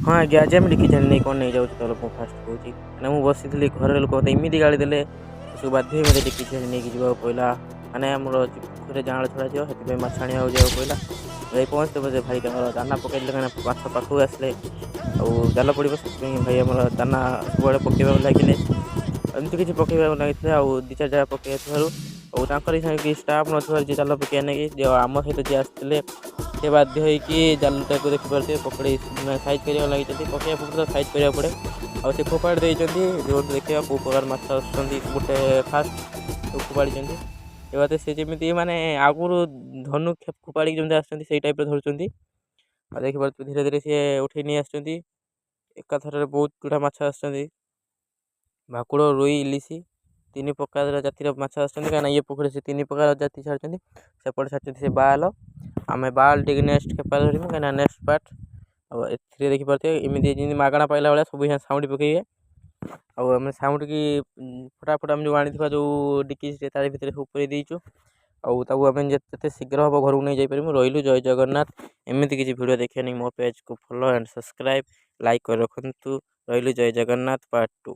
हाँ आज्ञा आज आम डिक्की छानी नहीं कौन नहीं जाऊँ तो फास्ट कौच मुझे बसी घर लोक मत इमती गाड़ी देले सब बाध्य मत डिक्की छानी नहीं जावा पड़ा माने आमर पोखर जाँल छड़ा जाए माछ आने जावा पड़ा भाई पहुँचते बोझे भाई दाना पकड़े कहीं माछ पाखक आसले जाल पड़ो से भाई आम दाना सब पकड़ा लगे एमती किसी पकड़ा लगे दी चार जगह पकड़ कि स्टाफ नथी जाल पकड़ा नहीं आम सहित जी आसते से बाध्य होगी जालटा को देखिपे पकड़े सैज कर लगी पकड़ा पकड़ सैज करा पड़े और से फोपाड़ देती जो देखा कौ प्रकार माछ गोटे फास्ट फोपाड़ी ये बात से जमी माने आगुरी धनु फोपाड़ी जमी आसई टाइप धरुंच देखिए धीरे धीरे सी उठे नहीं आकाथर बहुत गुड़ा माछ भाकुड़ रुई इलिशी तीन प्रकार जातिर माछ कहीं ये पोखरी से तीन प्रकार जाति छाड़ी सेपटे छाड़ी से बाल आम बाल टे नेक्स्ट खेपा धरमु कहीं नेक्स्ट पार्ट और ए देखिपे इमती मागଣା पाइला भाया सब साउंड पकड़े आम साउंड की फटाफट आम जो आनी जो डिक्की भितर सब पूरे देचु आम जिते शीघ्र हम घर को नहीं जापर रही जय जगन्नाथ एमती किसी वीडियो देखा नहीं मो पेज को फॉलो एंड सब्सक्राइब लाइक कर रखु रही जय जगन्नाथ पार्ट 2।